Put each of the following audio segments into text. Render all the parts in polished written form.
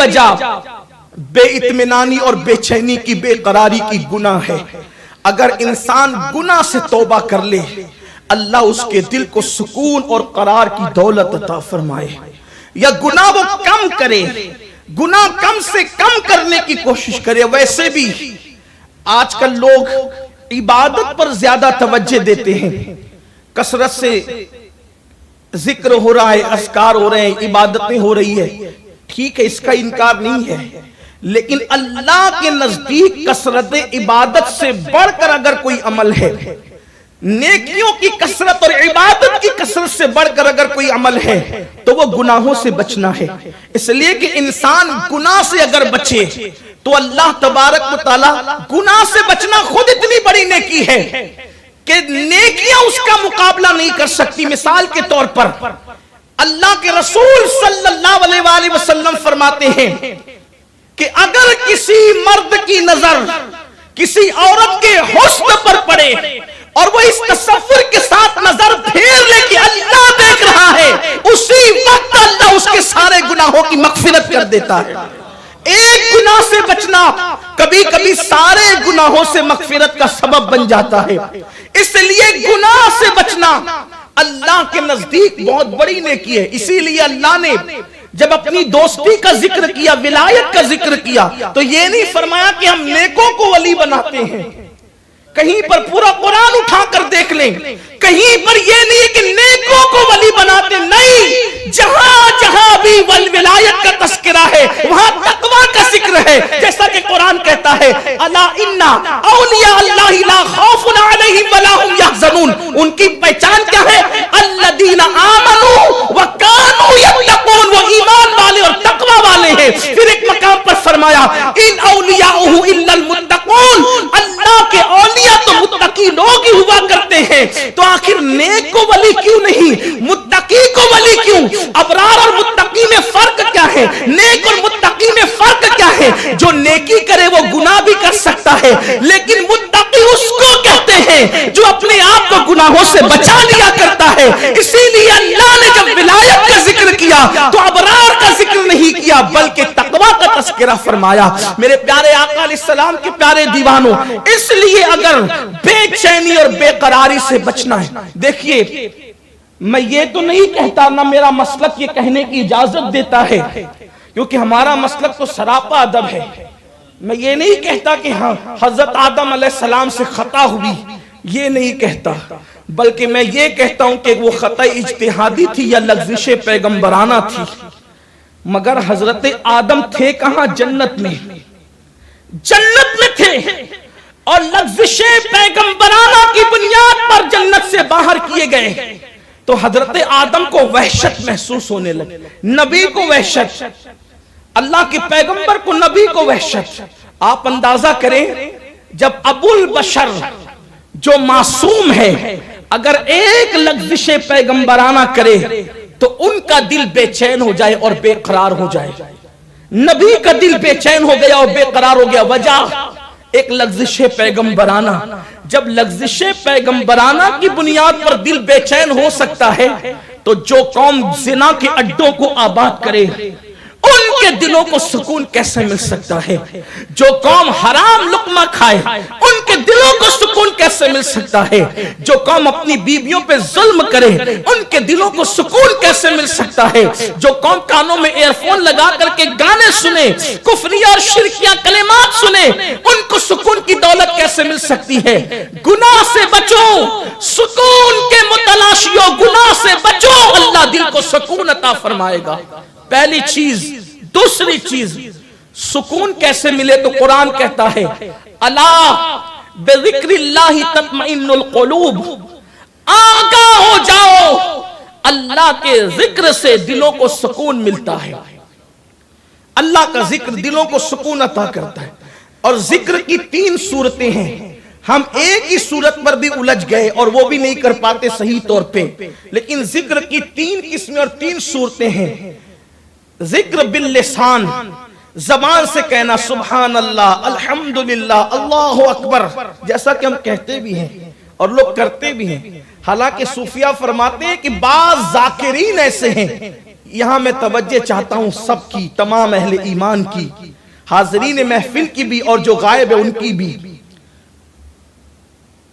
وجہ بے اطمینانی اور بے چینی کی، بے قراری کی گناہ ہے۔ اگر انسان گناہ سے توبہ کر لے، اللہ اس کے دل کو سکون اور قرار کی دولت عطا فرمائے۔ یا گناہ وہ کم کرے، گناہ کم سے کم کرنے کی کوشش کرے۔ ویسے بھی آج کل لوگ عبادت پر زیادہ توجہ دیتے ہیں، کثرت سے ذکر ہو رہا ہے، اذکار ہو رہے ہیں، عبادتیں ہو رہی ہے، ٹھیک ہے، اس کا انکار نہیں ہے، لیکن اللہ کے نزدیک کثرت عبادت سے بڑھ کر اگر کوئی عمل ہے، نیکیوں کی کثرت اور عبادت کی کثرت سے بڑھ کر اگر کوئی عمل ہے تو وہ گناہوں سے بچنا ہے۔ اس لیے کہ انسان گناہ سے اگر بچے تو اللہ تبارک و تعالی گناہ سے بچنا خود اتنی بڑی نیکی ہے کہ نیکیاں اس کا مقابلہ نہیں کر سکتی۔ مثال کے طور پر اللہ کے رسول صلی اللہ علیہ وآلہ وسلم فرماتے ہیں کہ اگر کسی مرد کی نظر کسی عورت کے حسن پر پڑے اور وہ اس تصور کے ساتھ نظر پھیر لے کہ اللہ دیکھ رہا ہے، اسی وقت اللہ اس کے سارے گناہوں کی مغفرت کر دیتا ہے۔ ایک گناہ سے بچنا کبھی کبھی سارے گناہوں سے مغفرت کا سبب بن جاتا ہے۔ اس لیے گناہ سے بچنا اللہ کے نزدیک بہت بڑی نیکی ہے۔ اسی لیے اللہ نے جب اپنی دوستی کا ذکر کیا، ولایت کا ذکر کیا، تو یہ نہیں فرمایا کہ ہم نیکوں کو ولی بناتے ہیں۔ کہیں پر پورا قرآن اٹھا کر دیکھ لیں، کہیں پر یہ نہیں کہ نیکوں کو ولی بناتے، نہیں، جہاں جہاں بھی ولایت کا تذکرہ ہے وہاں تقوی کا ذکر ہے۔ جیسا کہ قرآن کہتا ہے الا ان اولیاء اللہ لا خوف علیہم ولا هم یحزنون، ان کی پہچان کیا ہے؟ الذین آمنوا وکانوا یتقون، وہ ایمان والے اور تقوی والے ہیں۔ پھر ایک مقام پر فرمایا ان اولیاءہ الا المتقون، اللہ کے اولیاء تو متقی لوگ ہی ہوا کرتے ہیں۔ تو آخر نیک کو ولی کیوں نہیں، متقی کو ولی کیوں؟ ابرار اور متقی میں فرق کیا ہے؟ نیک اور متقی میں فرق کیا ہے؟ جو نیکی کرے وہ گناہ بھی کر سکتا ہے، لیکن متقی اس کو کہتے ہیں جو اپنے آپ کو گناہوں سے بچا لیا کرتا ہے۔ اسی لیے اللہ نے جب ولایت کا ذکر کیا تو ابرار کا ذکر نہیں کیا بلکہ تقوی کا تذکرہ فرمایا۔ میرے پیارے آقا علیہ السلام کے پیارے دیوانوں، اس لیے اگر بے چینی اور بے قراری سے بچنا ہے، دیکھیے میں یہ تو نہیں کہتا، نہ میرا مسلک یہ کہنے کی اجازت دیتا ہے کیونکہ ہمارا مسلک تو سراپا ادب ہے۔ میں یہ نہیں کہتا کہ ہاں حضرت آدم علیہ السلام سے خطا ہوئی، یہ نہیں کہتا، بلکہ میں یہ کہتا ہوں کہ وہ خطا اجتہادی تھی یا لغزش پیغمبرانہ تھی۔ مگر حضرت آدم تھے کہاں؟ جنت میں، جنت میں تھے، اور لغزش پیغمبرانہ کی بنیاد پر جنت سے باہر کیے گئے تو حضرت آدم کو وحشت محسوس ہونے لگے، نبی کو وحشت، اللہ کے پیغمبر کو، نبی کو وحشت۔ آپ اندازہ کریں جب ابو البشر جو معصوم ہے اگر ایک لغزش پیغمبرانہ کرے تو ان کا دل بے چین ہو جائے اور بے قرار ہو جائے۔ نبی کا دل بے چین ہو گیا اور بے قرار ہو گیا، وجہ ایک لغزش پیغمبرانہ۔ جب لغزش پیغمبرانہ کی بنیاد پر دل بے چین ہو سکتا ہے تو جو قوم زنا کے اڈوں کو آباد کرے ان کے دلوں کو سکون کیسے مل سکتا ہے؟ جو قوم حرام لقمہ کھائے ان کے دلوں کو سکون کیسے مل سکتا ہے؟ جو قوم اپنی بیویوں پہ ظلم کرے ان کے دلوں کو سکون کیسے مل سکتا ہے؟ جو قوم کانوں میں ایئر فون لگا کر کے گانے سنے، کفریہ اور شرکیہ کلمات سنے، ان کو سکون کی دولت کیسے مل سکتی ہے؟ گناہ سے بچو، سکون کے متلاشیوں، گناہ سے بچو، اللہ دل کو سکون عطا فرمائے گا۔ پہلی چیز۔ دوسری چیز، سکون کیسے ملے تو قرآن کہتا ہے الا بذکر اللہ تطمئن القلوب، آگاہ ہو جاؤ، اللہ کے ذکر سے دلوں کو سکون ملتا ہے۔ اللہ کا ذکر دلوں کو سکون عطا کرتا ہے۔ اور ذکر کی 3 صورتیں ہیں، ہم ایک ہی صورت پر بھی الجھ گئے اور وہ بھی نہیں کر پاتے صحیح طور پہ، لیکن ذکر کی 3 قسمیں اور 3 صورتیں ہیں۔ ذکر باللسان، زبان سے کہنا سبحان اللہ، الحمدللہ، اللہ اکبر، جیسا کہ ہم کہتے بھی ہیں اور لوگ کرتے بھی ہیں۔ حالانکہ صوفیہ فرماتے ہیں کہ بعض ذاکرین ایسے ہیں یہاں میں توجہ چاہتا ہوں سب کی، تمام اہل ایمان کی، حاضرین محفل کی بھی اور جو غائب ہے ان کی بھی۔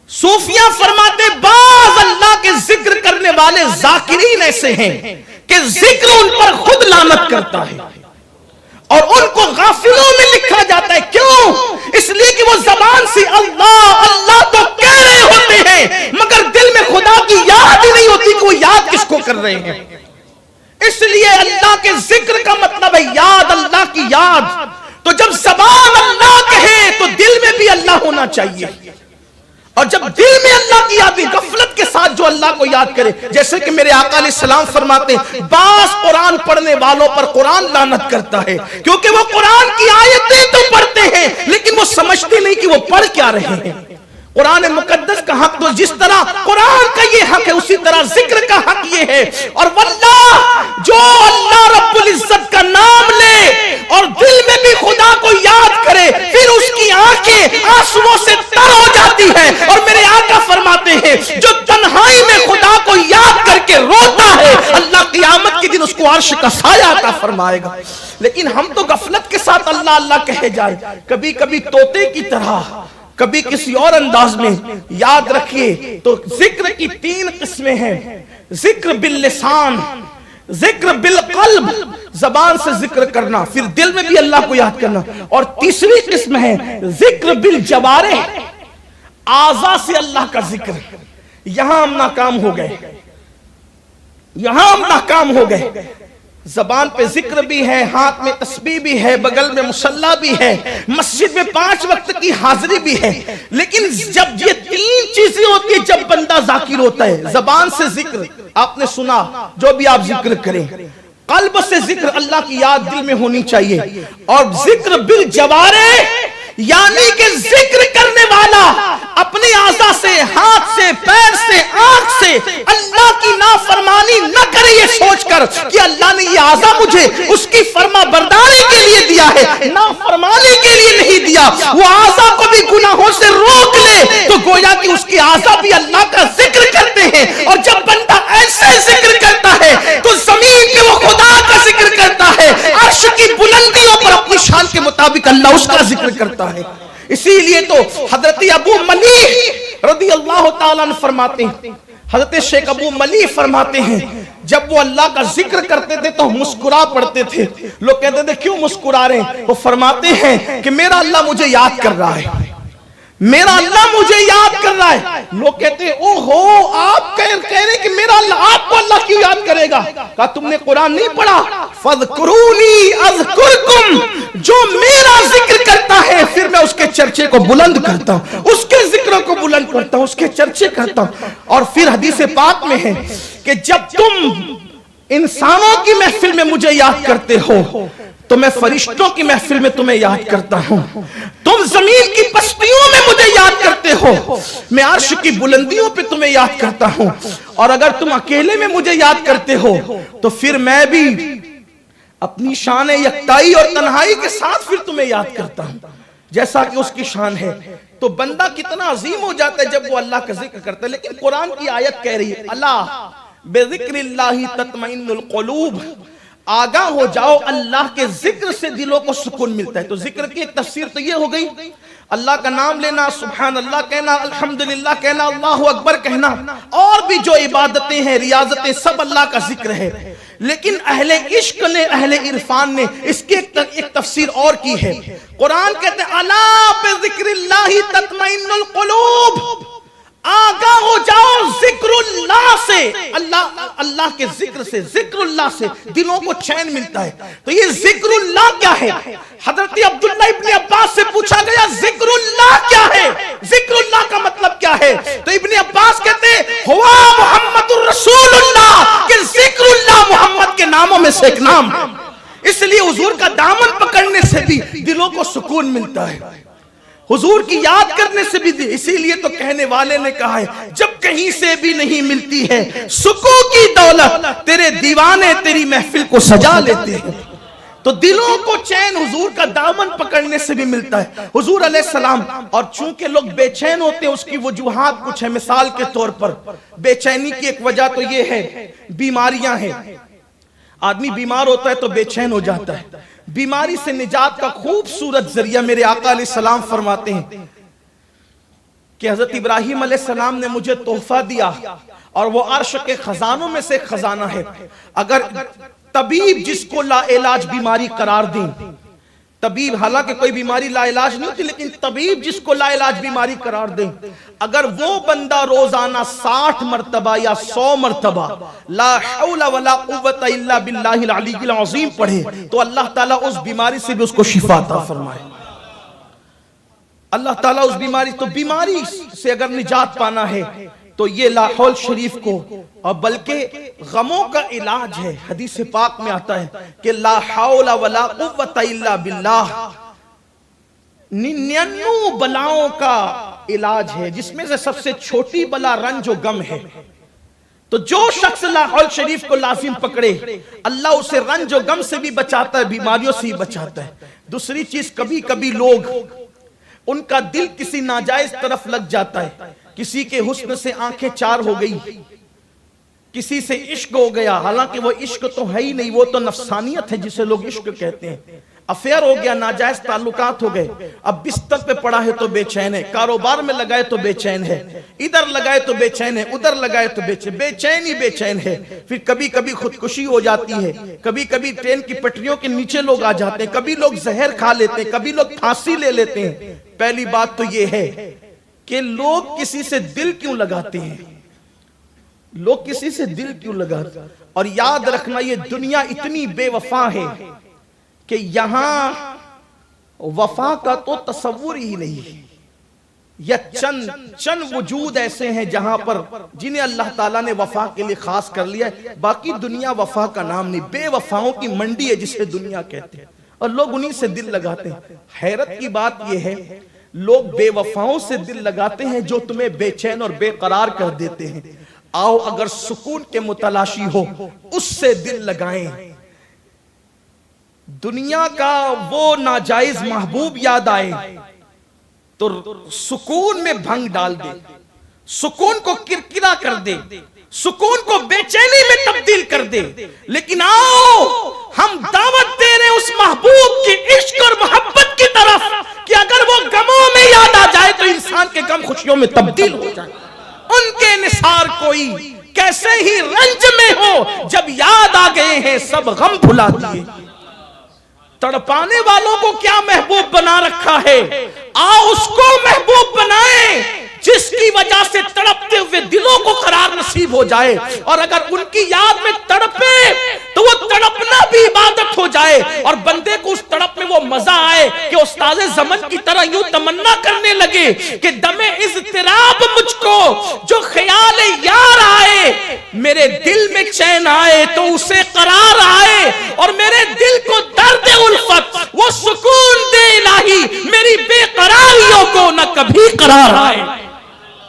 صوفیاء فرماتے بعض اللہ کے ذکر کرنے والے ذاکرین ایسے ہیں کہ ذکر ان پر خود لعنت کرتا ہے اور ان کو غافلوں میں لکھا جاتا ہے۔ کیوں؟ اس لیے کہ وہ زبان سے اللہ اللہ تو کہہ رہے ہوتے ہیں مگر دل میں خدا کی یاد ہی نہیں ہوتی کہ وہ یاد کس کو کر رہے ہیں۔ اس لیے اللہ کے ذکر کا مطلب ہے یاد، اللہ کی یاد۔ تو جب زبان اللہ کہے تو دل میں بھی اللہ ہونا چاہیے، اور جب دل میں اللہ کی یاد بھی، غفلت کے ساتھ جو اللہ کو یاد کرے، جیسے کہ میرے آقا علیہ السلام فرماتے ہیں بعض قرآن پڑھنے والوں پر قرآن لعنت کرتا ہے کیونکہ وہ قرآن کی آیتیں تو پڑھتے ہیں لیکن وہ سمجھتے نہیں کہ وہ پڑھ کیا رہے ہیں۔ قرآن مقدس کا حق تو جس طرح قرآن کا یہ حق ہے اسی طرح ذکر کا حق یہ ہے۔ اور واللہ جو اللہ رب العزت کا نام لے اور دل میں بھی خدا کو یاد کرے پھر اس کی آنکھیں آنسوؤں سے تر ہو جاتی ہے، اور میرے آقا فرماتے ہیں جو تنہائی میں خدا کو یاد کر کے روتا ہے اللہ قیامت کے دن اس کو عرش کا سایہ عطا فرمائے گا۔ لیکن ہم تو غفلت کے ساتھ اللہ اللہ کہے جائے، کبھی کبھی طوطے کی طرح، کبھی کسی اور انداز میں۔ یاد رکھیے تو ذکر کی 3 قسمیں ہیں، ذکر باللسان، ذکر بالقلب، زبان سے ذکر کرنا، پھر دل میں بھی اللہ کو یاد کرنا، اور تیسری قسم ہے ذکر بالجوارح، اعضاء سے اللہ کا ذکر۔ یہاں ہم ناکام ہو گئے، یہاں ہم ناکام ہو گئے۔ زبان پہ ذکر بھی ہے، ہاتھ میں تسبیح بھی ہے، بغل میں مصلی بھی ہے، مسجد میں 5 وقت کی حاضری بھی ہے، لیکن جب یہ 3 چیزیں ہوتی ہیں جب بندہ ذاکر ہوتا ہے، زبان سے ذکر، آپ نے سنا جو بھی آپ ذکر کریں، قلب سے ذکر، اللہ کی یاد دل میں ہونی چاہیے، اور ذکر بالجوارح یعنی کہ ذکر کرنے والا اپنی اعضاء سے، ہاتھ سے، پیر سے، آنکھ سے اللہ کی نافرمانی نہ کرے یہ سوچ کر کہ اللہ نے یہ اعضاء مجھے اس کی فرما برداری کے لیے دیا ہے، نافرمانی کے لیے نہیں دیا۔ وہ اعضاء کو بھی گناہوں سے روک لے تو گویا کہ اس کی اعضاء بھی اللہ کا ذکر کرتے ہیں، اور جب بندہ ایسے ذکر کرتا ہے تو زمین پہ وہ خدا کا ذکر کرتا ہے، عرش کی بلندیوں پر اپنی شان کے مطابق اللہ اس کا ذکر کرتا ہے۔ اسی لیے تو حضرت ابو ملیح رضی اللہ تعالیٰ عنہ فرماتے ہیں، حضرت شیخ ابو ملیح فرماتے ہیں جب وہ اللہ کا ذکر کرتے تھے تو مسکرا پڑتے تھے۔ لوگ کہتے تھے کیوں مسکرا رہے ہیں؟ وہ فرماتے ہیں کہ میرا اللہ مجھے یاد کر رہا ہے، میرا اللہ مجھے یاد کر رہا ہے۔ لوگ کہتے ہیں او ہو آپ کہہ رہے ہیں کہ میرا اللہ، آپ کو اللہ کیوں یاد کرے گا؟ کہا تم نے قرآن نہیں پڑھا؟ فَاذْكُرُونِي أَذْكُرْكُمْ، جو میرا ذکر کرتا ہے پھر میں اس کے چرچے کو بلند کرتا ہوں، اس کے ذکروں کو بلند کرتا ہوں، اس کے چرچے کرتا ہوں۔ اور پھر حدیث پاک میں ہے کہ جب تم انسانوں کی محفل میں مجھے یاد کرتے ہو تو میں فرشتوں کی محفل میں تمہیں یاد کرتا ہوں، تم زمین کی پستیوں میں مجھے یاد کرتے ہو، میں عرش کی بلندیوں پہ تمہیں یاد کرتا ہوں، اور اگر تم اکیلے میں مجھے یاد کرتے ہو تو پھر میں بھی اپنی شان یکتائی اور تنہائی کے ساتھ پھر تمہیں یاد کرتا ہوں جیسا کہ اس کی شان ہے۔ تو بندہ کتنا عظیم ہو جاتا ہے جب وہ اللہ کا ذکر کرتا ہے۔ لیکن قرآن کی آیت کہہ رہی ہے اللہ بذکر اللہ تطمئن القلوب، آگاہ ہو جاؤ اللہ کے ذکر سے دلوں کو سکون ملتا ہے۔ تو ذکر کی ایک تفسیر تو یہ ہو گئی، اللہ کا نام لینا، سبحان اللہ کہنا، الحمدللہ کہنا، اللہ اکبر کہنا، اور بھی جو عبادتیں ہیں، ریاضتیں، سب اللہ کا ذکر ہے۔ لیکن اہل عشق نے، اہل عرفان نے اس کی ایک تفسیر اور کی ہے۔ قرآن کہتے ہیں الا بذکر اللہ تطمئن القلوب، آگاہ ہو جاؤ ذکر اللہ سے، اللہ کے ذکر سے، ذکر اللہ سے دلوں کو چین ملتا ہے۔ تو یہ ذکر اللہ کیا ہے؟ حضرت عبداللہ ابن عباس سے پوچھا گیا ذکر اللہ کیا ہے، ذکر اللہ کا مطلب کیا ہے؟ تو ابن عباس کہتے ہیں ہوا محمد الرسول اللہ، کہ ذکر اللہ محمد کے ناموں میں سے ایک نام ہے۔ اس لیے حضور کا دامن پکڑنے سے بھی دلوں کو سکون ملتا ہے، حضور کی یاد کرنے سے بھی اسی لیے تو کہنے والے نے کہا ہے جب کہیں سے بھی نہیں ملتی ہے سکون کی دولت، تیرے دیوانے تیری محفل کو سجا لیتے ہیں۔ تو دلوں کو چین حضور کا دامن پکڑنے سے بھی ملتا ہے۔ حضور علیہ السلام، اور چونکہ لوگ بے چین ہوتے ہیں اس کی وجوہات کچھ ہیں، مثال کے طور پر بے چینی کی ایک وجہ تو یہ ہے بیماریاں ہیں۔ آدمی بیمار ہوتا ہے تو بے چین ہو جاتا ہے. بیماری سے نجات کا خوبصورت ذریعہ میرے آقا علیہ السلام فرماتے ہیں کہ حضرت ابراہیم علیہ السلام نے مجھے تحفہ دیا اور وہ عرش کے خزانوں میں سے خزانہ ہے. اگر طبیب جس کو لا علاج بیماری قرار دیں، طبیب حالانکہ کوئی بیماری لا علاج نہیں ہوتی، لیکن طبیب جس کو لا علاج بیماری قرار دیں، اگر وہ بندہ روزانہ 60 مرتبہ یا 100 مرتبہ لا حول ولا قوت الا باللہ العلی العظیم پڑھے تو اللہ تعالیٰ اس بیماری سے بھی اس کو شفا عطا فرمائے. اللہ تعالیٰ اس بیماری، تو بیماری سے اگر نجات پانا ہے تو یہ لا حول شریف کو، اور بلکہ غموں کا علاج ہے. حدیث پاک میں آتا ہے کہ لا حول ولا قوت الا باللہ 99 بلاؤں کا علاج ہے، جس میں سے سب سے چھوٹی بلا رنج و غم ہے. تو جو شخص لا حول شریف کو لازم پکڑے اللہ اسے رنج و غم سے بھی بچاتا ہے، بیماریوں سے بھی بچاتا ہے. دوسری چیز، کبھی کبھی لوگ ان کا دل کسی ناجائز طرف لگ جاتا ہے. کسی کے حسن سے آنکھیں چار ہو گئی، کسی سے عشق ہو گیا، حالانکہ وہ عشق تو ہے ہی نہیں، وہ تو نفسانیت ہے جسے لوگ عشق کہتے ہیں. افیئر ہو گیا، ناجائز تعلقات ہو گئے. اب بستر پہ پڑا ہے تو بے چین ہے، کاروبار میں لگائے تو بے چین ہے، ادھر لگائے تو بے چین ہے، ادھر لگائے تو بے چین ہی بے چین ہے. پھر کبھی کبھی خودکشی ہو جاتی ہے، کبھی کبھی ٹرین کی پٹریوں کے نیچے لوگ آ جاتے ہیں، کبھی لوگ زہر کھا لیتے ہیں، کبھی لوگ پھانسی لے لیتے ہیں. پہلی بات تو یہ ہے کہ لوگ کسی سے دل کیوں لگاتے ہیں، لوگ کسی سے دل کیوں لگاتے ہیں. اور یاد رکھنا یہ دنیا اتنی بے وفا ہے کہ یہاں وفا کا تو تصور ہی نہیں. یا چند وجود ایسے ہیں جہاں پر جنہیں اللہ تعالیٰ نے وفا کے لیے خاص کر لیا ہے، باقی دنیا وفا کا نام نہیں. بے وفاؤں کی منڈی ہے جسے دنیا کہتے ہیں، اور لوگ انہی سے دل لگاتے ہیں. حیرت کی بات یہ ہے لوگ بے وفاؤں سے دل لگاتے ہیں جو تمہیں بے چین اور بے قرار کر دیتے ہیں. آؤ اگر سکون کے متلاشی ہو اس سے دل لگائیں. دنیا کا وہ ناجائز محبوب یاد آئے تو سکون میں بھنگ ڈال دے، سکون کو کرکرا کر دے، سکون کو بے چینی میں تبدیل کر دے. لیکن آؤ ہم دعوت دے رہے اس محبوب کی عشق اور محبت کی طرف کہ اگر وہ غموں میں یاد آ جائے تو انسان کے غم خوشیوں میں تبدیل ہو جائے. ان کے نثار کوئی کیسے ہی رنج میں ہو، جب یاد آ گئے ہیں سب غم بھلا دیے. تڑپانے والوں کو کیا محبوب بنا رکھا ہے، آؤ اس کو محبوب بنائیں جس کی وجہ سے تڑپتے ہوئے دلوں کو قرار نصیب ہو جائے. اور اگر ان کی یاد میں تڑپے تو وہ تڑپنا بھی عبادت ہو جائے، اور بندے کو اس تڑپ میں وہ مزہ آئے کہ استاد زمن کی طرح یوں تمنا کرنے لگے کہ دم اضطراب مجھ کو جو خیال یار آئے، میرے دل میں چین آئے تو اسے قرار آئے، اور میرے دل کو درد الفت وہ سکون دے الہی، میری بے قراریوں کو نہ کبھی قرار آئے.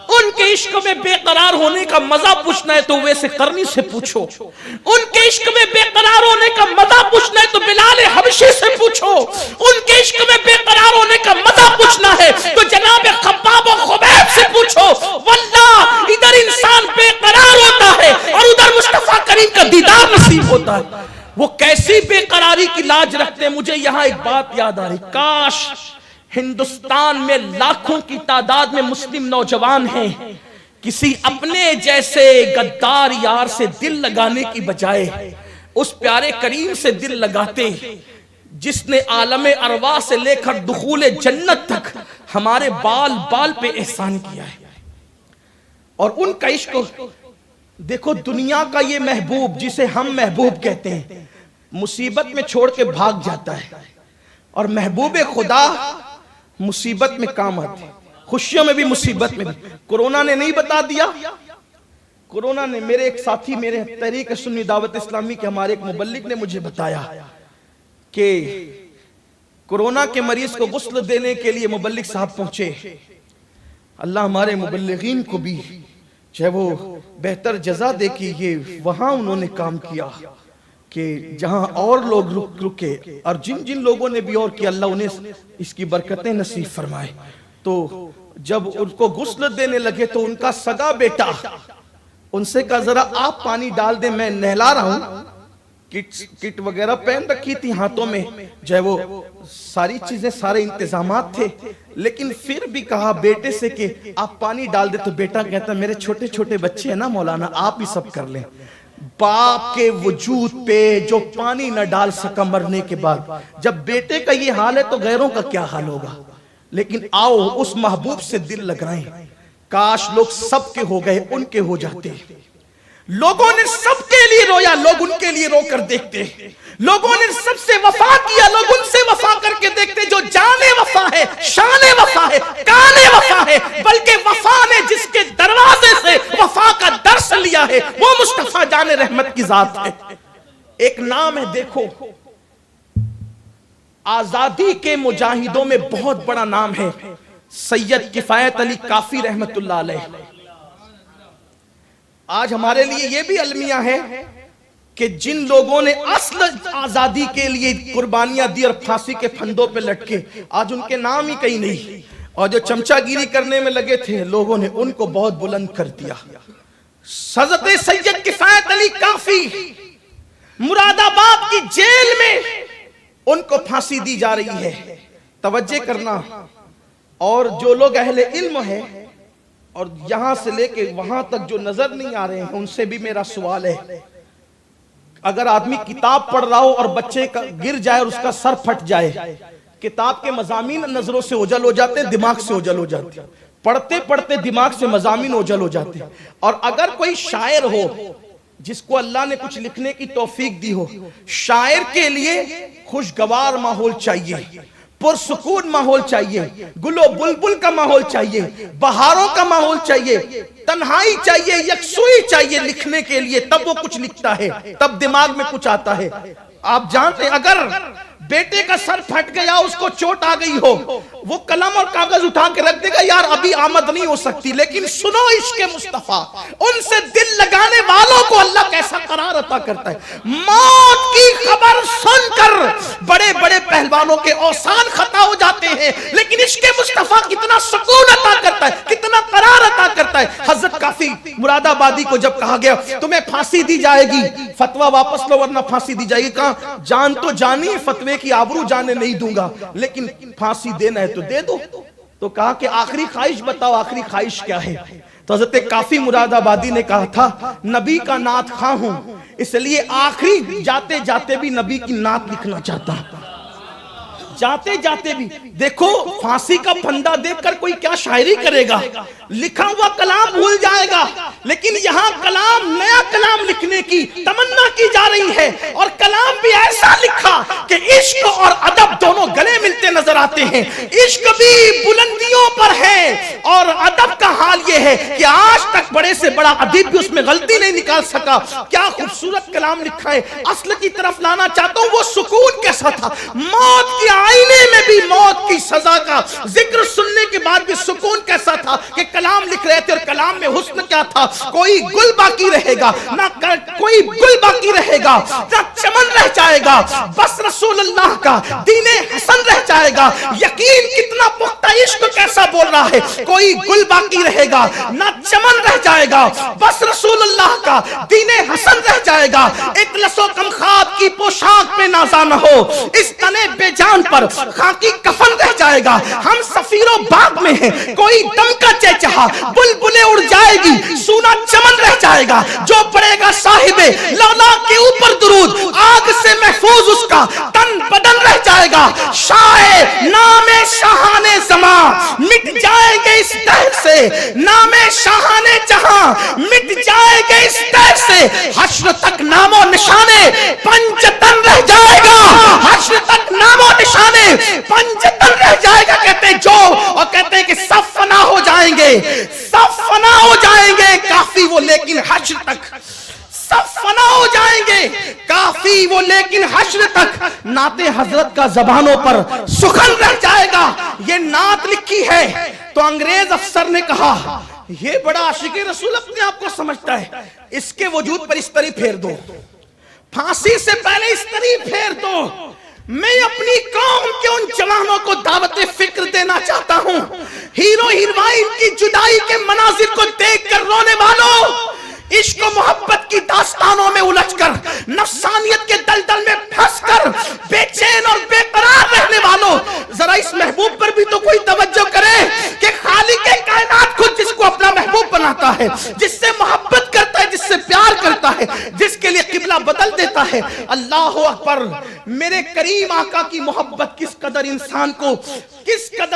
ان کے عشق میں بے قرار ہونے کا مزہ پوچھنا ہے تو ویسے کرنی سے پوچھو. ان کے عشق میں بے قرار ہونے کا مزہ پوچھنا ہے تو بلال حبشی سے پوچھو. ان کے عشق میں بے قرار ہونے کا مزہ پوچھنا ہے تو جناب خباب و خبیب سے پوچھو. واللہ ادھر انسان بے قرار ہوتا ہے اور ادھر مصطفیٰ کریم کا دیدار نصیب ہوتا ہے. وہ کیسی بے قراری کی لاج رکھتے ہیں. مجھے یہاں ایک بات یاد آ رہی، کاش ہندوستان میں لاکھوں کی تعداد میں مسلم نوجوان ہیں، کسی اپنے جیسے غدار یار سے دل لگانے کی بجائے اس پیارے کریم سے دل لگاتے جس نے عالم ارواح سے لے کر دخول جنت تک ہمارے بال بال پہ احسان کیا ہے. اور ان کا عشق دیکھو. دنیا کا یہ محبوب جسے ہم محبوب کہتے ہیں مصیبت میں چھوڑ کے بھاگ جاتا ہے، اور محبوب خدا مصیبت میں کام آتے، خوشیوں میں بھی مصیبت میں بھی. کورونا نے نہیں بتا دیا، کورونا نے، میرے ایک ساتھی میرے تحریک سنی دعوت اسلامی کے ہمارے ایک مبلغ نے مجھے بتایا کہ کورونا کے مریض کو غسل دینے کے لیے مبلغ صاحب پہنچے. اللہ ہمارے مبلغین کو بھی چاہے وہ بہتر جزا دے کہ یہ وہاں انہوں نے کام کیا کہ جہاں اور لوگ رکے، اور جن لوگوں نے بھی اور کیا اللہ انہیں اس کی برکتیں نصیب فرمائے. تو جب ان کو غسل دینے لگے تو ان کا سگا بیٹا ان سے کہا ذرا آپ پانی ڈال دیں، میں نہلا رہا ہوں. کٹ وغیرہ پہن رکھی تھی ہاتھوں میں، جو ہے وہ ساری چیزیں، سارے انتظامات تھے، لیکن پھر بھی کہا بیٹے سے کہ آپ پانی ڈال دے، تو بیٹا کہتا میرے چھوٹے چھوٹے بچے ہیں نا مولانا، آپ ہی سب کر لیں۔ باپ کے وجود پہ جو پانی نہ ڈال سکا مرنے کے بعد، جب بیٹے کا یہ حال ہے تو غیروں کا کیا حال ہوگا۔ لیکن آؤ اس محبوب سے دل لگائیں، کاش لوگ سب کے ہو گئے ان کے ہو جاتے۔ لوگوں نے سب کے لیے رویا، لوگ ان کے لیے رو کر دیکھتے۔ لوگوں نے سب سے وفا کیا، لوگ ان سے وفا کر کے دیکھتے۔ جو جانے وفا ہے، شان وفا ہے، کانے وفا ہے، بلکہ وفا نے جس کے دروازے سے وفا کا درس لیا ہے وہ مصطفیٰ جان رحمت کی ذات ہے۔ ایک نام ہے، دیکھو آزادی کے مجاہدوں میں بہت بڑا نام ہے، سید کفایت علی کافی رحمت اللہ علیہ۔ آج ہمارے لیے یہ بھی المیہ ہے کہ جن لوگوں نے اصل آزادی کے لیے قربانیاں دی اور پھانسی کے پھندوں پہ لٹکے، آج ان کے نام ہی کہیں نہیں، اور جو چمچہ گیری کرنے میں لگے تھے لوگوں نے ان کو بہت بلند کر دیا۔ حضرت سید کفایت علی کافی مراد آباد کی جیل میں ان کو پھانسی دی جا رہی ہے۔ توجہ کرنا، اور جو لوگ اہل علم ہیں اور یہاں سے لے کے وہاں تک جو نظر نہیں آ رہے ہیں ان سے بھی میرا سوال ہے، اگر آدمی کتاب پڑھ رہا ہو اور بچے کا گر جائے اور اس کا سر پھٹ جائے، کتاب کے مضامین نظروں سے اوجھل ہو جاتے ہیں، دماغ سے اوجھل ہو جاتے ہیں، پڑھتے پڑھتے دماغ سے مضامین اوجھل ہو جاتے ہیں۔ اور اگر کوئی شاعر ہو جس کو اللہ نے کچھ لکھنے کی توفیق دی ہو، شاعر کے لیے خوشگوار ماحول چاہیے، پرسکون ماحول چاہیے، گل و بلبل کا ماحول چاہیے، بہاروں کا ماحول چاہیے، تنہائی چاہیے، یکسوئی چاہیے لکھنے کے لیے، تب وہ کچھ لکھتا ہے، تب دماغ میں کچھ آتا ہے۔ آپ جانتے ہیں اگر بیٹے کا سر پھٹ گیا، اس کو چوٹ آ گئی ہو، وہ قلم اور کاغذ اٹھا کے رکھ دے گا، یار ابھی آمد نہیں ہو سکتی، لیکن سنو عشق مصطفیٰ، ان سے دل لگانے والوں کو اللہ کیسا قرار عطا کرتا ہے۔ موت کی خبر سن کر بڑے بڑے پہلوانوں کے اوسان خطا ہو جاتے ہیں، لیکن عشق مصطفیٰ کتنا سکون عطا کرتا ہے، کتنا قرار عطا کرتا ہے۔ حضرت کافی مراد آبادی کو جب کہا گیا تمہیں پھانسی دی جائے گی، فتویٰ واپس لو ورنہ پھانسی دی جائے گی، کہا جان تو جانی فتوے کی آبرو جانے نہیں دوں گا، لیکن پھانسی دینا ہے تو دے دو۔ تو کہا کہ آخری خواہش بتاؤ، آخری خواہش کیا ہے؟ تو حضرت کافی مراد آبادی نے کہا تھا نبی کا نعت خواہ ہوں، اس لیے آخری جاتے جاتے بھی نبی کی نعت لکھنا چاہتا ہوں۔ جاتے جاتے بھی دیکھو، پھانسی کا پھندا دیکھ کر کوئی کیا شاعری کرے گا، لکھا ہوا کلام بھول جائے گا، لیکن یہاں کلام، نیا کلام لکھنے کی تمنا کی جا رہی ہے، اور کلام بھی ایسا لکھا کہ عشق اور ادب دونوں گلے ملتے نظر آتے ہیں۔ عشق بھی بلندیوں پر ہے اور ادب کا حال یہ ہے کہ آج تک بڑے سے بڑا ادیب بھی اس میں غلطی نہیں نکال سکا۔ کیا خوبصورت کلام لکھا ہے، اصل کی طرف لانا چاہتا ہوں، وہ سکون کیسا تھا، موت کی آئینے میں بھی موت کی سزا کا ذکر سننے کے بعد بھی سکون کیسا تھا کہ کلام لکھ رہے تھے، اور کلام میں حسن کیا تھا، کوئی گل باقی رہے گا نہ، کوئی گل باقی رہے گا نہ چمن رہ جائے گا، بس رسول اللہ کا دین حسن رہ جائے گا۔ یقین کتنا پختہ، عشق کیسا بول رہا ہے، کوئی گل باقی رہے گا نہ چمن رہ جائے گا، بس رسول اللہ کا دین حسن رہ جائے گا۔ اطلس و کم خواب کی پوشاک پہ نازا نہ ہو، اس تنے بے جان پر خاکی کفن رہ جائے گا۔ ہم سفیر و باغ میں ہیں، کوئی دم کا چہچہا، بلبلیں اڑ جائے گی، سونا چمن رہ جائے گا۔ جو پڑے گا صاحب لولا کے اوپر درود، آگ سے محفوظ اس کا تن بدن رہ جائے گا۔ شاہ نام شاہان زمان مٹ جائے گے اس دہر سے، نام شاہان جہاں مٹ جائے گے اس دہر سے، حشر تک نام و نشانے پنجتن رہ جائے گا، حشر تک نام و نشانے پنجتن رہ جائے گا۔ کہتے ہیں جو، اور کہتے ہیں کہ سب فنا ہو جائیں گے، سب فنا ہو جائیں گے، کافی وہ لیکن حشر تک، سب فنا ہو جائیں گے، کافی وہ لیکن حشر تک نعت حضرت کا زبانوں پر سخن رہ جائے گا۔ یہ نعت لکھی ہے تو انگریز افسر نے کہا یہ بڑا عاشق رسول اپنے آپ کو سمجھتا ہے، اس کے وجود پر استری پھیر دو، پھانسی سے پہلے استری پھیر دو۔ میں اپنی قوم کے ان جوانوں کو دعوت فکر دینا چاہتا ہوں، ہیرو ہیروئن کی جدائی کے مناظر کو دیکھ کر رونے والوں، عشق و محبت کی داستانوں میں الجھ کر نفسانیت کے ہے، جس سے محبت کرتا ہے، جس سے پیار کرتا ہے، جس کے لیے قبلہ بدل دیتا ہے۔ اللہ اکبر! میرے کریم آقا کی محبت کس قدر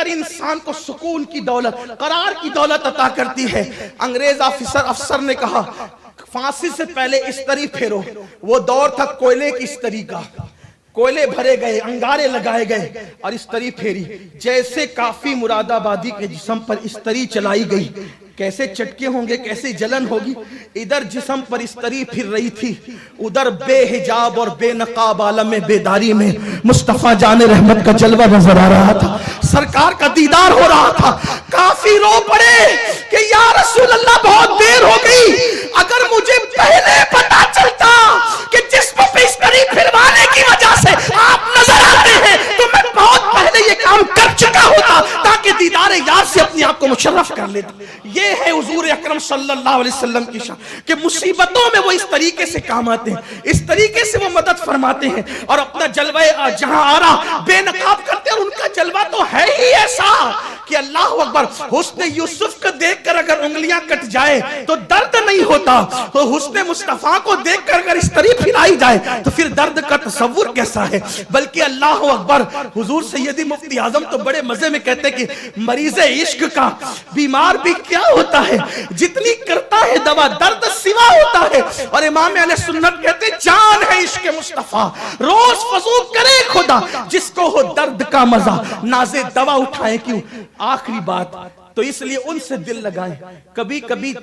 انسان کو سکون کی دولت، قرار کی دولت عطا کرتی ہے۔ انگریز افسر نے کہا پھانسی سے پہلے استری پھیرو۔ وہ دور تھا کوئلے کی استری کا، کوئلے بھرے گئے، انگارے لگائے گئے اور استری پھیری۔ جیسے کافی مراد آبادی کے جسم پر استری چلائی گئی، کیسے چٹکے ہوں گے، کیسے جلن ہوگی۔ ادھر جسم پر استری پھر رہی تھی، ادھر بے حجاب اور بے نقاب عالم بیداری میں مصطفیٰ جان رحمت کا جلوہ نظر آ رہا تھا، سرکار کا دیدار ہو رہا تھا۔ کافی رو پڑے کہ یا رسول اللہ بہت دیر ہو گئی، اگر مجھے پہلے پتا چلتا کہ جسم پہ استری پھروانے کی وجہ سے آپ نظر آتے ہیں تو میں بہت پہلے یہ کام کر چکا ہوتا تاکہ دیدار یار سے اپنی آپ کو مشرف کر لیتا۔ یہ ہے حضور اکرم صلی اللہ علیہ وسلم کی شان کہ مصیبتوں میں وہ اس طریقے سے کام آتے ہیں، اس طریقے سے وہ مدد فرماتے ہیں اور اپنا جلوہ جہاں آرا بے نقاب کرتے ہیں۔ اور ان کا جلوہ تو ہے ہی ایسا کہ اللہ اکبر، حسن یوسف کو دیکھ کر اگر انگلیاں کٹ جائے تو درد نہیں ہوتا، تو حسن مصطفیٰ کو دیکھ کر اگر اس طریق پھرائی جائے تو پھر درد کا تصور کیسا ہے۔ بلکہ اللہ اکبر، حضور سیدی مفتی اعظم تو بڑے مزے میں کہتے کہ مریض عشق کا بیمار بھی کیا ہوتا ہے، جتنی کرتا ہے دوا درد سوا ہوتا ہے۔ اور امام اہل سنت کہتے جان ہے عشق مصطفیٰ، روز فضو کرے خدا، جس کو ہو درد کا مزہ نازے دوا اٹھائے کیوں۔ آخری بات تو اس لیے ان سے دل لگائیں۔ کبھی کبھی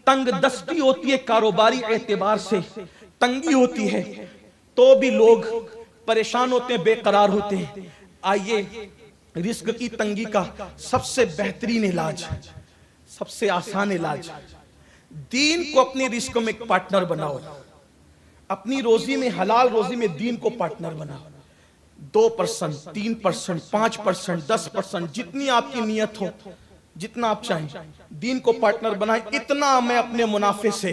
تنگ دستی ہوتی ہے، کاروباری اعتبار سے تنگی ہوتی ہے تو بھی لوگ پریشان ہوتے ہیں، بے قرار ہوتے ہیں۔ آئیے رزق کی تنگی کا سب سے بہترین علاج، سب سے آسان علاج، دین کو اپنی رزق میں ایک پارٹنر بناؤ۔ اپنی روزی میں، حلال روزی میں دین کو پارٹنر بناؤ۔ 2%، 3%، 5%، 10%، جتنی آپ کی نیت ہو، جتنا آپ چاہیں دین کو پارٹنر بنائیں۔ اتنا میں اپنے منافع سے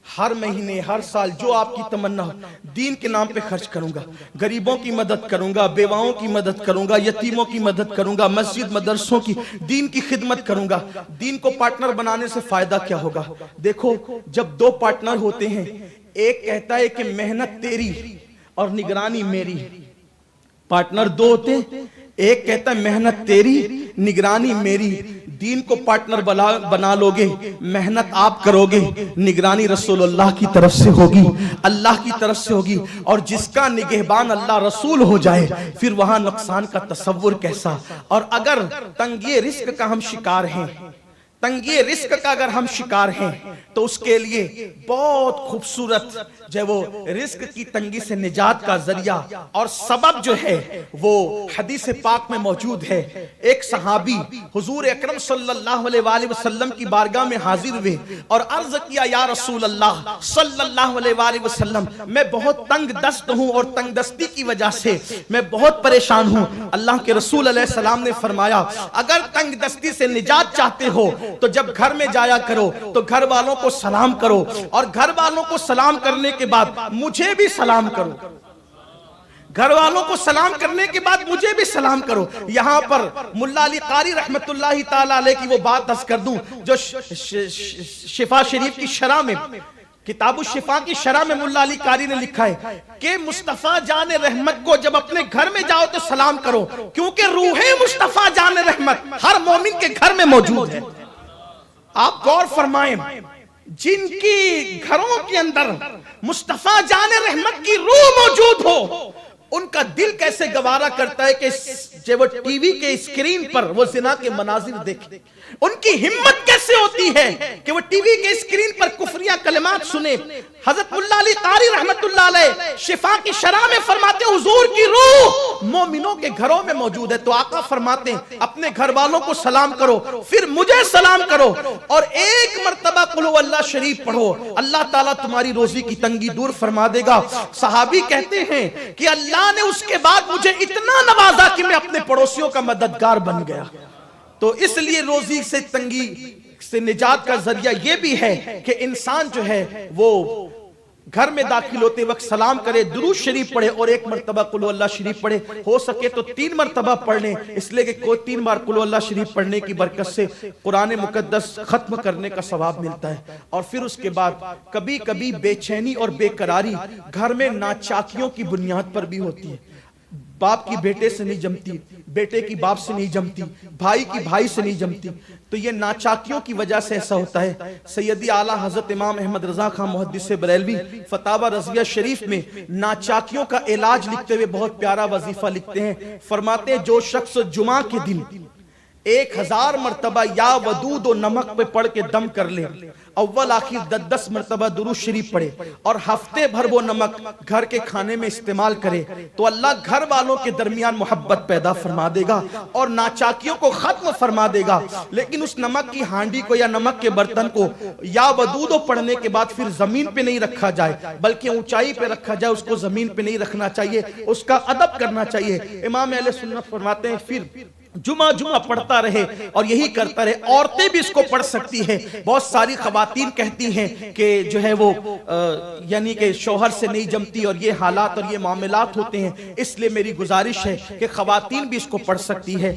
ہر مہینے، ہر سال جو آپ کی تمنا ہو دین کے نام پہ خرچ کروں گا، غریبوں کی مدد کروں گا، بیواؤں کی مدد کروں گا، یتیموں کی مدد کروں گا، مسجد مدرسوں کی دین کی خدمت کروں گا۔ دین کو پارٹنر بنانے سے فائدہ کیا ہوگا؟ دیکھو، جب دو پارٹنر ہوتے ہیں، ایک کہتا ہے کہ محنت تیری اور نگرانی میری، پارٹنر دو ہوتے ہیں، ایک کہتا ہے محنت تیری نگرانی میری۔ دین کو پارٹنر بنا لوگے، محنت آپ کرو گے، نگرانی رسول اللہ کی طرف سے ہوگی، اللہ کی طرف سے ہوگی۔ اور جس کا نگہبان اللہ رسول ہو جائے پھر وہاں نقصان کا تصور کیسا۔ اور اگر تنگی رزق کا ہم شکار ہیں، تنگی رزق کا اگر ہم شکار ہیں تو اس کے لیے بہت خوبصورت جو وہ رزق کی تنگی سے نجات کا ذریعہ اور سبب جو ہے وہ حدیث پاک میں موجود ہے۔ ایک صحابی حضور اکرم صلی اللہ علیہ وآلہ وسلم کی بارگاہ میں حاضر ہوئے اور عرض کیا یا رسول اللہ صلی اللہ علیہ وآلہ وسلم، میں بہت تنگ دست ہوں اور تنگ دستی کی وجہ سے میں بہت پریشان ہوں۔ اللہ کے رسول علیہ السلام نے فرمایا اگر تنگ دستی سے نجات چاہتے ہو تو جب گھر میں جایا کرو تو گھر والوں کو سلام کرو، اور گھر والوں کو سلام کرنے کے بعد مجھے بھی سلام کرو، گھر والوں کو سلام کرنے کے بعد مجھے بھی سلام کرو۔ یہاں پر ملا علی قاری رحمت اللہ تعالیٰ علیہ کی وہ بات عرض کر دوں جو شفا شریف کی شرح میں، کتاب الشفا کی شرح میں ملا علی قاری نے لکھا ہے کہ مصطفیٰ جان رحمت کو جب اپنے گھر میں جاؤ تو سلام کرو، کیونکہ روح مصطفیٰ جان رحمت ہر مومن کے گھر میں موجود ہے۔ آپ غور فرمائیں، جن کی گھروں کے اندر مصطفیٰ جان رحمت کی روح موجود ہو ان کا دل کیسے گوارا کرتا ہے کہ جب وہ ٹی وی کے اسکرین پر وہ زنا کے مناظر دیکھیں، ان کی ہمت کیسے ہوتی ہے کہ وہ ٹی وی کے اسکرین پر کفریہ کلمات سنے۔ حضرت ملا علی قاری رحمت اللہ علیہ شفا کی شرح میں فرماتے ہیں حضور کی روح مومنوں کے گھروں میں موجود ہے، تو آقا فرماتے ہیں اپنے گھر والوں کو سلام کرو پھر مجھے سلام کرو، اور ایک مرتبہ قل هو اللہ شریف پڑھو، اللہ تعالیٰ تمہاری روزی کی تنگی دور فرما دے گا۔ صحابی کہتے ہیں کہ اللہ نے اس کے بعد مجھے اتنا نوازا کہ میں اپنے پڑوسیوں کا مددگار بن گیا۔ تو اس لیے روزی سے تنگی سے نجات کا ذریعہ یہ بھی ہے کہ انسان جو ہے وہ گھر میں داخل ہوتے وقت سلام کرے، درود شریف پڑھے اور ایک مرتبہ قل ہو اللہ شریف پڑھے، ہو سکے تو 3 مرتبہ پڑھ لیں، اس لیے کہ کوئی 3 بار قل ہو اللہ شریف پڑھنے کی برکت سے قرآن مقدس ختم کرنے کا ثواب ملتا ہے۔ اور پھر اس کے بعد کبھی کبھی بے چینی اور بے قراری گھر میں ناچاکیوں کی بنیاد پر بھی ہوتی ہے۔ باپ کی بیٹے سے نہیں جمتی، بیٹے کی باپ سے نہیں جمتی، بھائی کی بھائی سے نہیں جمتی، تو یہ ناچاکیوں کی وجہ سے ایسا ہوتا ہے۔ سیدی اعلیٰ حضرت امام احمد رضا خان محدث بریلوی فتاوی رضویہ شریف میں ناچاکیوں کا علاج لکھتے ہوئے بہت پیارا وظیفہ لکھتے ہیں، فرماتے ہیں جو شخص جمعہ کے دن 1000 مرتبہ یا ودود و نمک پہ پڑھ کے دم کر لے، اول آخر 10 مرتبہ درود شریف پڑھے اور ہفتے بھر وہ نمک گھر کے کھانے میں استعمال کرے، تو اللہ گھر والوں کے درمیان محبت پیدا فرما دے گا اور ناچاکیوں کو ختم فرما دے گا۔ لیکن اس نمک کی ہانڈی کو یا نمک کے برتن کو یا ودود پڑھنے کے بعد پھر زمین پہ نہیں رکھا جائے بلکہ اونچائی پہ رکھا جائے، اس کو زمین پہ نہیں رکھنا چاہیے، اس کا ادب کرنا چاہیے۔ امام اہل سنت فرماتے ہیں پھر جمعہ پڑھتا رہے اور یہی کرتا رہے۔ عورتیں بھی اس کو پڑھ سکتی ہیں۔ بہت ساری خواتین کہتی ہیں کہ جو ہے وہ یعنی کہ شوہر سے نہیں جمتی اور یہ حالات اور یہ معاملات ہوتے ہیں، اس لیے میری گزارش ہے کہ خواتین بھی اس کو پڑھ سکتی ہے۔